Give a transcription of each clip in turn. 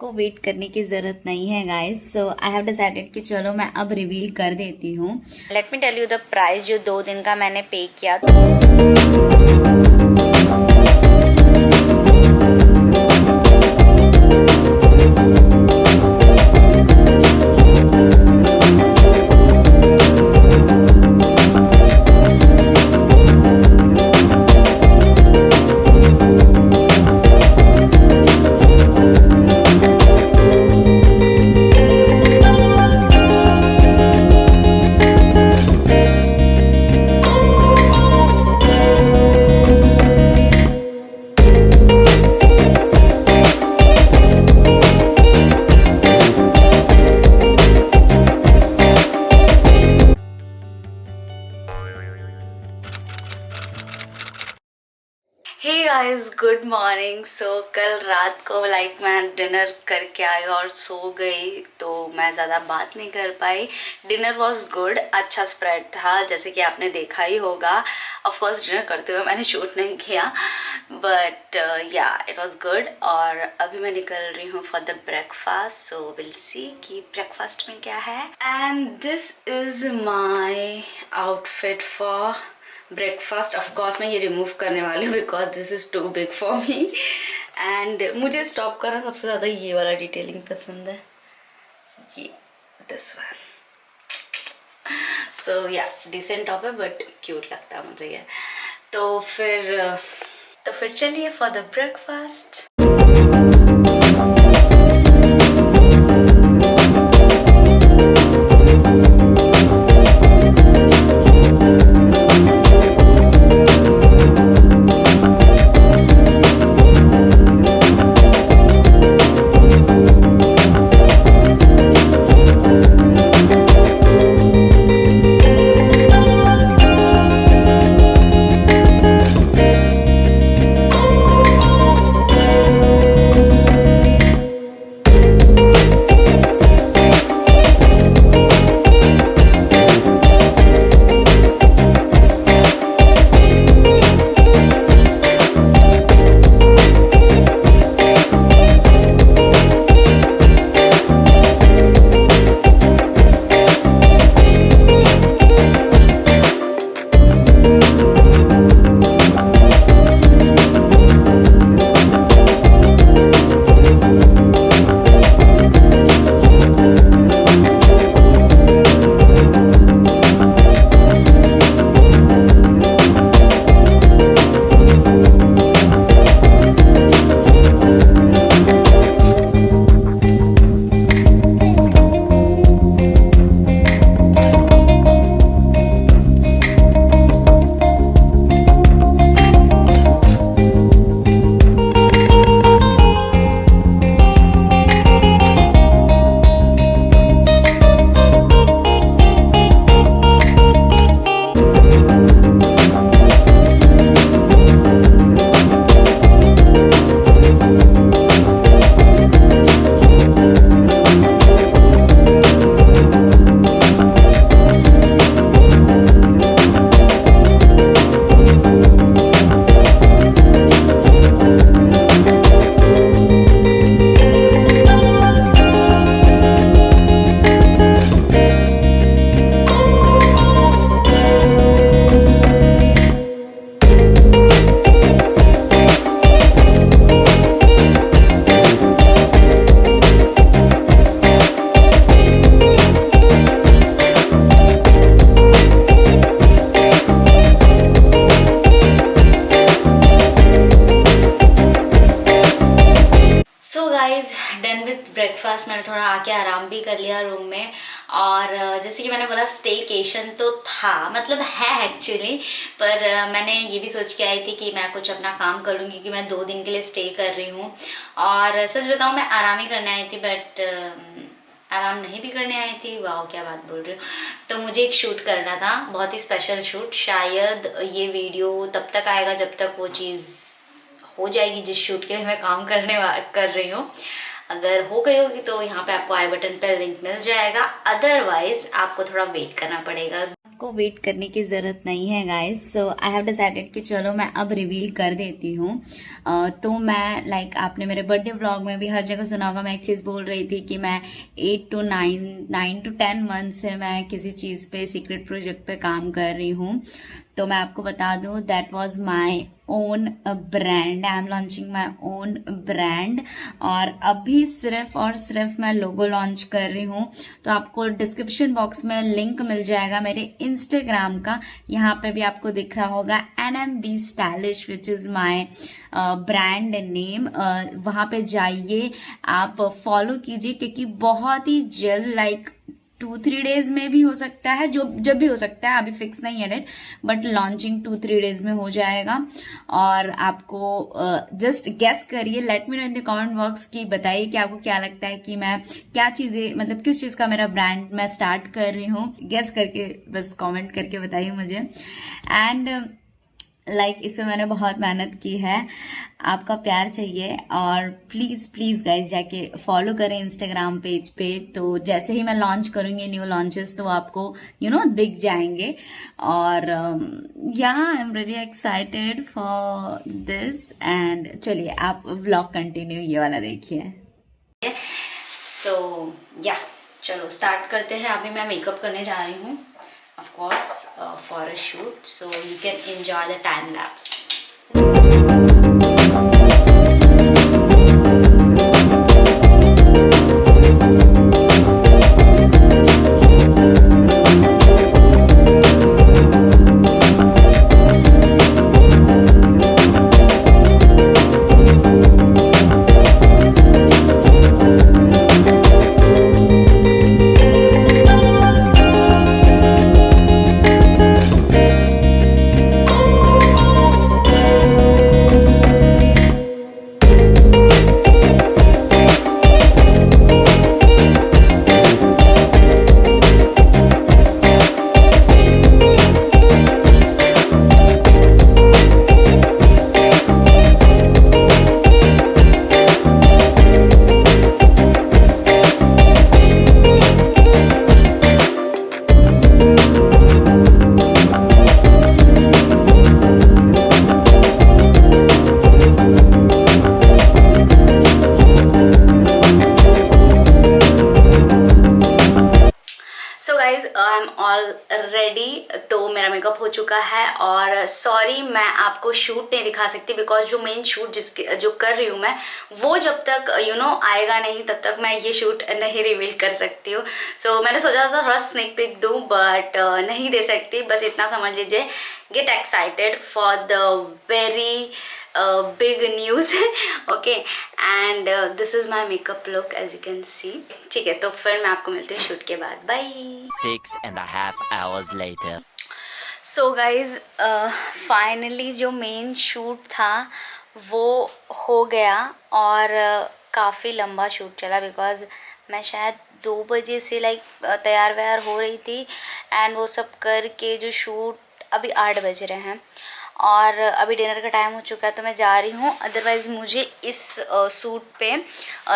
आपको वेट करने की ज़रूरत नहीं है guys. So I have decided कि चलो मैं अब रिवील कर देती हूँ। Let me tell you the price जो 2 दिन का मैंने पे किया। Hey guys, good morning. So कल रात को मैं डिनर करके आई और सो गई, तो मैं ज़्यादा बात नहीं कर पाई। डिनर वॉज गुड, अच्छा स्प्रेड था जैसे कि आपने देखा ही होगा। ऑफ कोर्स डिनर करते हुए मैंने शूट नहीं किया, बट या इट वॉज गुड। और अभी मैं निकल रही हूँ for the breakfast, so will see कि ब्रेकफास्ट में क्या है। And this is my outfit for breakfast. Of course मैं ये रिमूव करने वाली हूँ because this is too big for me. And मुझे स्टॉप करना सबसे ज़्यादा ये वाला डिटेलिंग पसंद है, ये this one. So yeah decent top है बट क्यूट लगता है मुझे ये। तो फिर चलिए for the breakfast. Done with breakfast. मैंने थोड़ा आके आराम भी कर लिया रूम में। और जैसे कि मैंने बोला स्टेकेशन तो था, मतलब है एक्चुअली, पर मैंने ये भी सोच के आई थी कि मैं कुछ अपना काम कर लूँगी क्योंकि मैं 2 दिन के लिए स्टे कर रही हूँ। और सच बताऊँ मैं आराम ही करने आई थी, बट आराम नहीं भी करने आई थी। वाह क्या बात बोल रही हूँ। तो मुझे एक शूट करना था, बहुत ही स्पेशल शूट। शायद ये वीडियो तब तक आएगा जब तक वो चीज़ हो जाएगी जिस शूट के लिए मैं काम कर रही हूँ। अगर हो गई होगी तो यहाँ पे आपको आई बटन पर लिंक मिल जाएगा, अदरवाइज आपको थोड़ा वेट करना पड़ेगा। आपको वेट करने की ज़रूरत नहीं है guys. So I have decided कि चलो मैं अब रिवील कर देती हूँ। तो मैं लाइक आपने मेरे बर्थडे व्लॉग में भी हर जगह सुना होगा, मैं एक चीज़ बोल रही थी कि मैं 9 to 10 मंथ से मैं किसी चीज़ पे सीक्रेट प्रोजेक्ट पे काम कर रही हूँ। तो मैं आपको बता दूँ that was my own brand, I am launching my own brand. और अभी सिर्फ और सिर्फ मैं लोगो लॉन्च कर रही हूँ। तो आपको डिस्क्रिप्शन बॉक्स में लिंक मिल जाएगा मेरे इंस्टाग्राम का, यहाँ पे भी आपको दिख रहा होगा NMB stylish which is my brand name. वहाँ पे जाइए, आप फॉलो कीजिए, क्योंकि बहुत ही जल्द लाइक 2-3 डेज में भी हो सकता है, जो जब भी हो सकता है, अभी फिक्स नहीं है डेट, बट लॉन्चिंग 2-3 डेज में हो जाएगा। और आपको जस्ट गेस करिए, let me know in the comment box कि बताइए कि आपको क्या लगता है कि मैं क्या चीज़ें, मतलब किस चीज़ का मेरा ब्रांड मैं स्टार्ट कर रही हूँ। गेस करके बस कमेंट करके बताइए मुझे। एंड लाइक इस पे मैंने बहुत मेहनत की है, आपका प्यार चाहिए। और प्लीज़ प्लीज़ गाइज जाके फॉलो करें इंस्टाग्राम पेज पे। तो जैसे ही मैं लॉन्च करूँगी न्यू लॉन्चेस तो आपको दिख जाएंगे। और या I am really excited for this. And चलिए आप व्लॉग कंटिन्यू ये वाला देखिए। सो या चलो स्टार्ट करते हैं। अभी मैं मेकअप करने जा रही हूँ, of course, for a shoot, so you can enjoy the time lapse. I am all ready. तो मेरा मेकअप हो चुका है और सॉरी मैं आपको शूट नहीं दिखा सकती बिकॉज जो मेन शूट जो कर रही हूँ मैं, वो जब तक आएगा नहीं तब तक मैं ये शूट नहीं रिवील कर सकती हूँ। सो मैंने सोचा था थोड़ा स्नेक पिक दूँ बट नहीं दे सकती। बस इतना समझ लीजिए, get excited for the very big news. Okay, and this is my makeup look as you can see. ठीक है, तो फिर मैं आपको मिलती हूँ शूट के बाद। Bye. 6.5 hours later. So guys finally जो मेन शूट था वो हो गया और काफ़ी लंबा शूट चला बिकॉज मैं शायद 2 बजे से लाइक तैयार व्यार हो रही थी एंड वो सब करके जो शूट अभी 8 बज रहे हैं और अभी डिनर का टाइम हो चुका है तो मैं जा रही हूँ। अदरवाइज़ मुझे इस सूट पे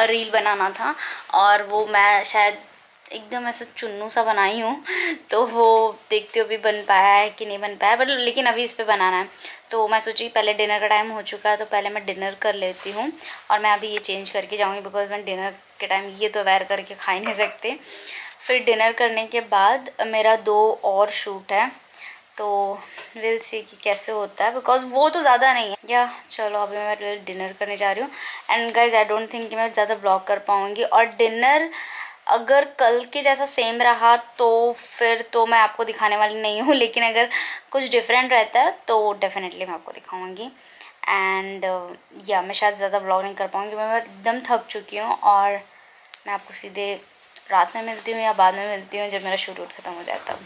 रील बनाना था और वो मैं शायद एकदम ऐसा चुन्नू सा बनाई हूँ, तो वो देखते हो भी बन पाया है कि नहीं बन पाया, बट लेकिन अभी इस पे बनाना है। तो मैं सोची पहले डिनर का टाइम हो चुका है तो पहले मैं डिनर कर लेती हूँ और मैं अभी ये चेंज करके जाऊँगी बिकॉज मैं डिनर के टाइम ये तो वेयर करके खा ही नहीं सकते। फिर डिनर करने के बाद मेरा 2 और शूट है तो विल सी कि कैसे होता है बिकॉज वो तो ज़्यादा नहीं है। या चलो अभी मैं डिनर करने जा रही हूँ and guys I don't think कि मैं ज़्यादा ब्लॉग कर पाऊँगी। और डिनर अगर कल के जैसा सेम रहा तो फिर तो मैं आपको दिखाने वाली नहीं हूँ, लेकिन अगर कुछ डिफरेंट रहता है तो डेफिनेटली मैं आपको दिखाऊंगी। एंड या मैं शायद ज़्यादा ब्लॉग नहीं कर पाऊँगी, मैं एकदम थक चुकी हूँ और मैं आपको सीधे रात में मिलती हूँ या बाद में मिलती हूँ जब मेरा शूट ख़त्म हो जाए तब।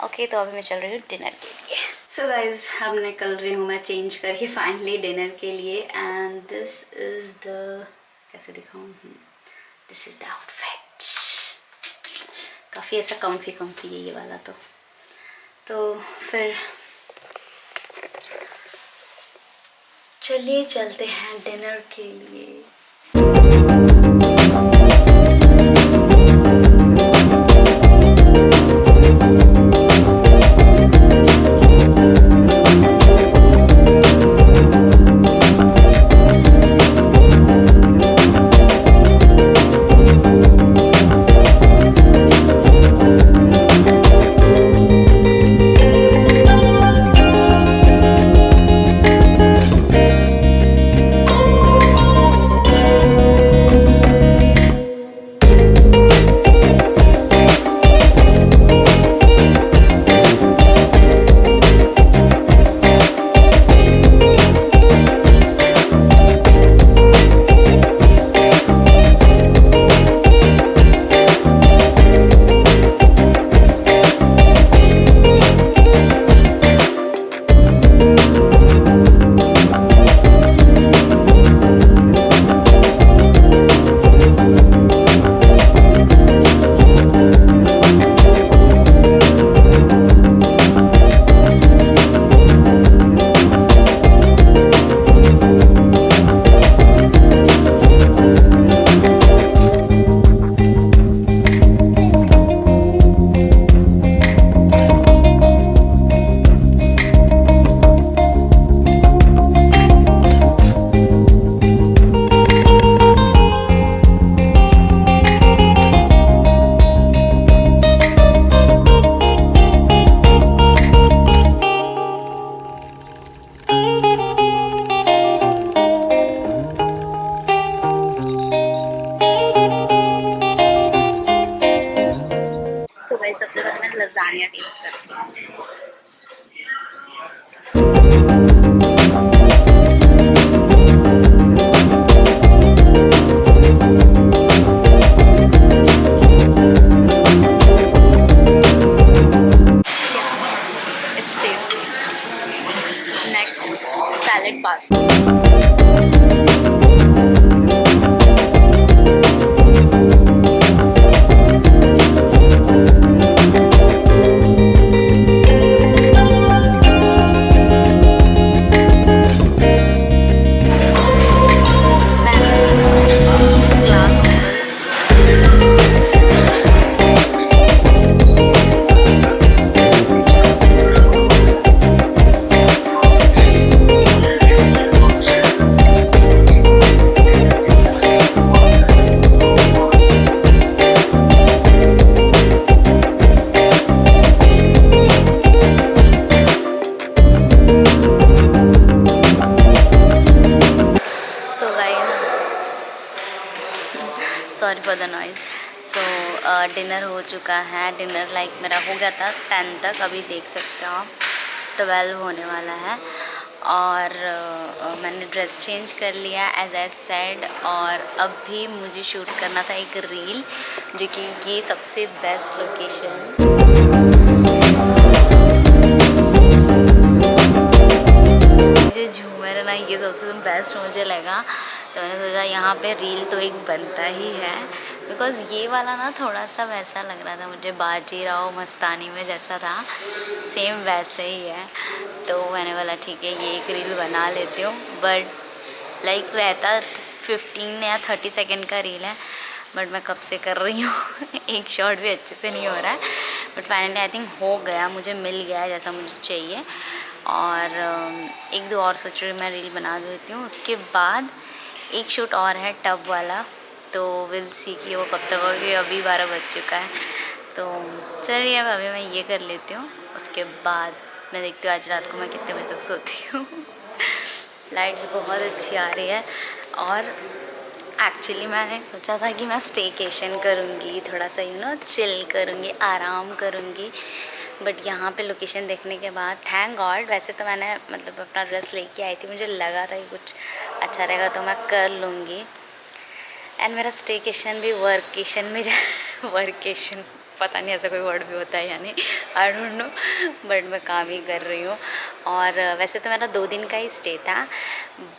ओके, तो अभी मैं चल रही हूँ डिनर के लिए। सो गाइज अब निकल रही हूँ मैं चेंज करके फाइनली डिनर के लिए एंड दिस इज़ द, कैसे दिखाऊँ, दिस इज़ द आउटफिट। काफ़ी ऐसा कम्फी है ये वाला। तो फिर चलिए चलते हैं डिनर के लिए। मैं लजानिया टेस्ट करती हूँ। It's tasty. Next salad pasta. Glass noodles. So guys, sorry for the noise. So dinner हो चुका है। डिनर लाइक मेरा हो गया था 10 तक, अभी देख सकते हो आप 12 होने वाला है। और मैंने ड्रेस चेंज कर लिया एज आई सेड, और अब भी मुझे शूट करना था एक रील, जो कि ये सबसे बेस्ट लोकेशन। जो झूमर है ना, ये सबसे बेस्ट मुझे लगा, तो मैंने सोचा यहाँ पे रील तो एक बनता ही है। बिकॉज़ ये वाला ना थोड़ा सा वैसा लग रहा था मुझे, बाजीराव मस्तानी में जैसा था सेम वैसे ही है। तो मैंने बोला ठीक है, ये एक रील बना लेती हूँ। बट लाइक रहता 15 या 30 सेकेंड का रील है, बट मैं कब से कर रही हूँ एक शॉट भी अच्छे से नहीं हो रहा है। बट फाइनली आई थिंक हो गया, मुझे मिल गया है जैसा मुझे चाहिए। और एक दो और सोच रही हूँ मैं रील बना देती हूँ। उसके बाद एक शूट और है टब वाला, तो विल सी कि वो कब तक होगी। अभी 12 बज चुका है, तो चलिए अब अभी मैं ये कर लेती हूँ। उसके बाद मैं देखती हूँ आज रात को मैं कितने बजे तक सोती हूँ लाइट्स बहुत अच्छी आ रही है। और एक्चुअली मैंने सोचा था कि मैं स्टेकेशन करूँगी, थोड़ा सा चिल करूँगी, आराम करूँगी। बट यहाँ पे लोकेशन देखने के बाद थैंक गॉड, वैसे तो मैंने मतलब अपना ड्रेस लेके आई थी, मुझे लगा था कि कुछ अच्छा रहेगा तो मैं कर लूँगी। एंड मेरा स्टेकेशन भी वर्केशन में वर्केशन, पता नहीं ऐसा कोई वर्ड भी होता है या नहीं, आई डोंट नो, बट मैं काम ही कर रही हूँ। और वैसे तो मेरा 2 दिन का ही स्टे था,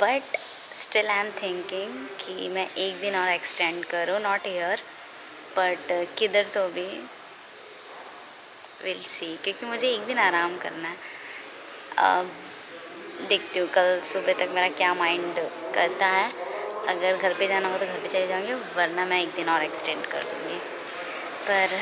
but still I am thinking कि मैं एक दिन और एक्सटेंड करूँ, नॉट हियर बट किधर तो भी, विल सी, क्योंकि मुझे एक दिन आराम करना है। अब देखती हूँ कल सुबह तक मेरा क्या माइंड करता है। अगर घर पे जाना होगा तो घर पे चले जाऊँगी, वरना मैं एक दिन और एक्सटेंड कर दूँगी। पर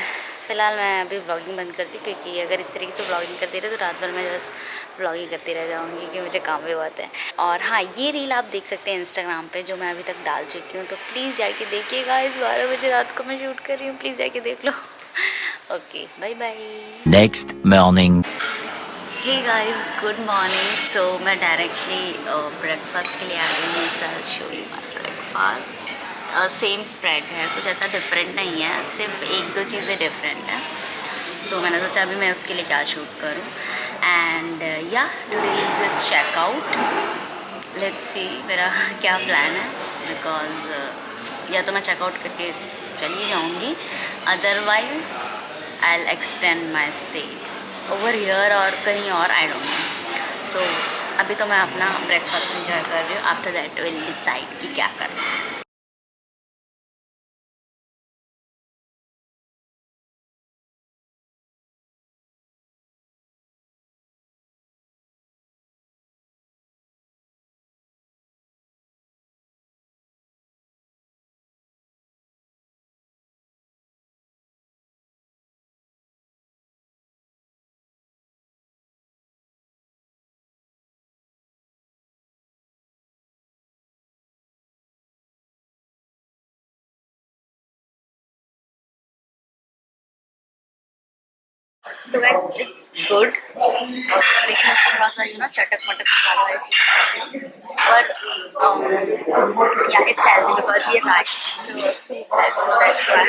फ़िलहाल मैं अभी व्लॉगिंग बंद करती, क्योंकि अगर इस तरीके से व्लॉगिंग करती रहे तो रात भर मैं बस व्लॉगिंग करती रह जाऊँगी, क्योंकि मुझे काम भी बहुत है। और हाँ, ये रील आप देख सकते हैं इंस्टाग्राम पे, जो मैं अभी तक डाल चुकी हूँ, तो प्लीज़ जाके देखिएगा। इस 12 बजे रात को मैं शूट कर रही हूँ, प्लीज़ जाके देख लो okay, bye bye. Next morning. Hey guys, good morning. So मैं डायरेक्टली ब्रेकफास्ट के लिए आ गई हूँ। So show you my breakfast. Same spread है, कुछ ऐसा डिफरेंट नहीं है, सिर्फ एक दो चीज़ें डिफरेंट हैं। सो मैंने सोचा अभी मैं उसके लिए क्या शूट करूँ। एंड या today is checkout, let's see मेरा क्या प्लान है। बिकॉज या तो मैं चेकआउट करके चली जाऊँगी, otherwise I will extend my stay over here और कहीं और, आई डोंट नो। सो अभी तो मैं अपना ब्रेकफास्ट इंजॉय कर रही हूँ। आफ्टर दैट विल डिसाइड कि क्या करना है। सो गाइस इट्स गुड, लेकिन थोड़ा सा चटक मटक मसाला वाली चीज़ खाते हैं, पर या इट्स हेल्दी बिकॉज ये राइस सूप है, सो दैट्स व्हाई।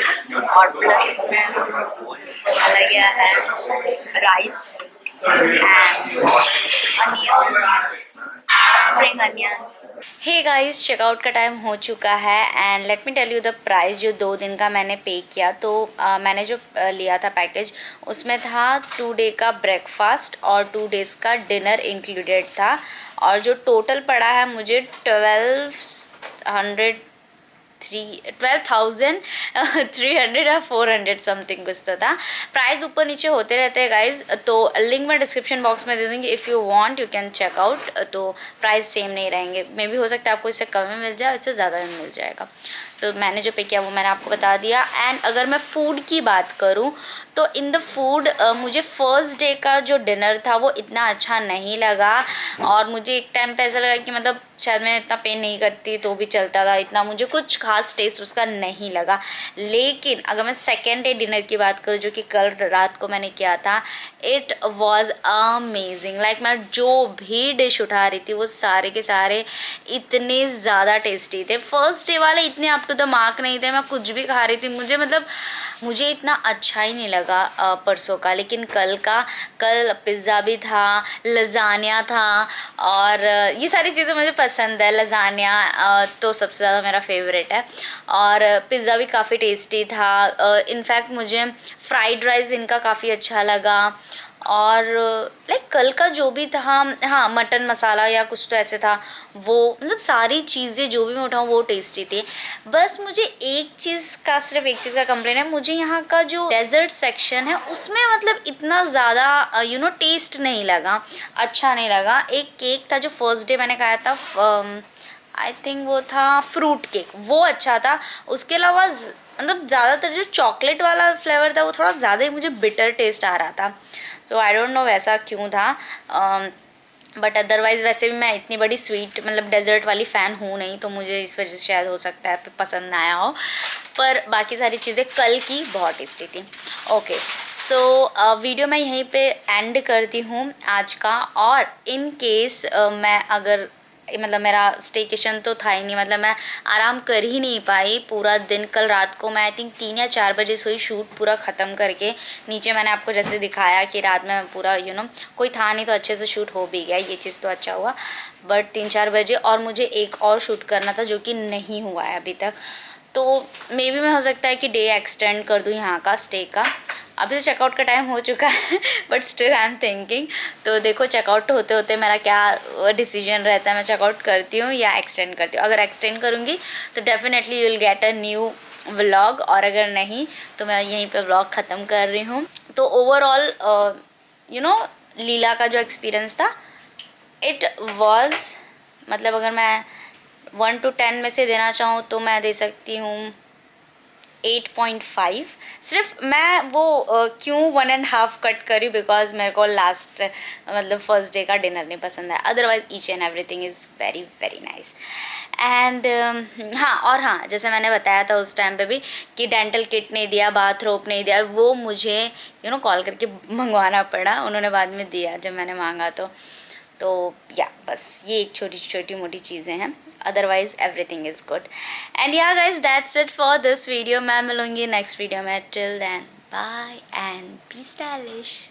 और प्लस इसमें डाला गया है rice and onion, spring onion. Hey guys, checkout का टाइम हो चुका है and let me tell you the price. जो 2 दिन का मैंने पे किया, तो मैंने जो लिया था पैकेज, उसमें था 2 डे का ब्रेकफास्ट और 2 डेज का डिनर इंक्लूडेड था। और जो टोटल पड़ा है मुझे 12,300 या 400 समथिंग कुछ तो था। प्राइस ऊपर नीचे होते रहते हैं गाइज, तो लिंक मैं डिस्क्रिप्शन बॉक्स में दे दूँगी, if you want you can check out. तो प्राइस सेम नहीं रहेंगे, मे भी हो सकता है आपको इससे कम में मिल जाए, इससे ज़्यादा में मिल जाएगा। सो मैंने जो पे किया वो मैंने आपको बता दिया। एंड अगर मैं फ़ूड की बात करूँ तो इन द फूड मुझे फर्स्ट डे का जो डिनर था वो इतना अच्छा नहीं लगा, और मुझे एक टाइम पे ऐसा लगा कि मतलब शायद मैं इतना पे नहीं करती तो भी चलता था, इतना मुझे कुछ खास टेस्ट उसका नहीं लगा। लेकिन अगर मैं सेकेंड डे डिनर की बात करूँ, जो कि कल रात को मैंने किया था, इट वॉज अमेजिंग। लाइक मैं जो भी डिश उठा रही थी वो सारे के सारे इतने ज़्यादा टेस्टी थे। फर्स्ट डे वाले इतने अप टू द मार्क नहीं थे, मैं कुछ भी खा रही थी, मुझे इतना अच्छा ही नहीं लगा परसों का। लेकिन कल पिज़्ज़ा भी था, लजानिया था, और ये सारी चीज़ें मुझे पसंद है। लजानिया तो सबसे ज़्यादा मेरा फेवरेट है, और पिज़्ज़ा भी काफ़ी टेस्टी था। इनफैक्ट मुझे फ्राइड राइस इनका काफ़ी अच्छा लगा, और लाइक कल का जो भी था, हाँ मटन मसाला या कुछ तो ऐसे था, वो मतलब सारी चीज़ें जो भी मैं उठाऊँ वो टेस्टी थी। बस मुझे सिर्फ एक चीज़ का कंप्लेन है, मुझे यहाँ का जो डेजर्ट सेक्शन है उसमें मतलब इतना ज़्यादा टेस्ट नहीं लगा, अच्छा नहीं लगा। एक केक था जो फर्स्ट डे मैंने खाया था, आई थिंक वो था फ्रूट केक, वो अच्छा था। उसके अलावा मतलब ज़्यादातर जो चॉकलेट वाला फ्लेवर था वो थोड़ा ज़्यादा ही मुझे बिटर टेस्ट आ रहा था। सो आई डोंट नो वैसा क्यों था, बट अदरवाइज़ वैसे भी मैं इतनी बड़ी स्वीट मतलब डेजर्ट वाली फ़ैन हूँ नहीं, तो मुझे इस वजह से शायद हो सकता है पसंद ना आया हो, पर बाकी सारी चीज़ें कल की बहुत टेस्टी थी। ओके, सो वीडियो मैं यहीं पे एंड करती हूँ आज का। और इन केस मैं अगर मतलब मेरा स्टेकेशन तो था ही नहीं, मतलब मैं आराम कर ही नहीं पाई पूरा दिन। कल रात को मैं आई थिंक 3 या 4 बजे सोई, शूट पूरा ख़त्म करके। नीचे मैंने आपको जैसे दिखाया कि रात में पूरा कोई था नहीं तो अच्छे से शूट हो भी गया, ये चीज़ तो अच्छा हुआ। बट 3-4 बजे और मुझे एक और शूट करना था जो कि नहीं हुआ है अभी तक, तो मे बी मैं हो सकता है कि डे एक्सटेंड कर दूँ यहाँ का स्टे का। अभी तो चेकआउट का टाइम हो चुका है but still I am thinking. तो देखो चेकआउट होते होते मेरा क्या डिसीजन रहता है, मैं चेकआउट करती हूँ या एक्सटेंड करती हूँ। अगर एक्सटेंड करूँगी तो definitely you will get a new vlog, और अगर नहीं तो मैं यहीं पे व्लॉग ख़त्म कर रही हूँ। तो ओवरऑल लीला का जो एक्सपीरियंस था, इट वॉज मतलब अगर मैं 1 to 10 में से देना चाहूँ तो मैं दे सकती हूँ 8.5। सिर्फ मैं वो क्यों 1.5 कट करी, बिकॉज मेरे को लास्ट मतलब फर्स्ट डे का डिनर नहीं पसंद है। Otherwise each and everything is very very nice. And हाँ, जैसे मैंने बताया था उस टाइम पे भी कि डेंटल किट नहीं दिया, बाथ रोप नहीं दिया, वो मुझे कॉल करके मंगवाना पड़ा। उन्होंने बाद में दिया जब मैंने मांगा तो या बस ये एक छोटी छोटी मोटी चीज़ें हैं, otherwise everything is good. And yeah guys that's it for this video. मैं मिलूंगी नेक्स्ट वीडियो में। Till then bye and be stylish.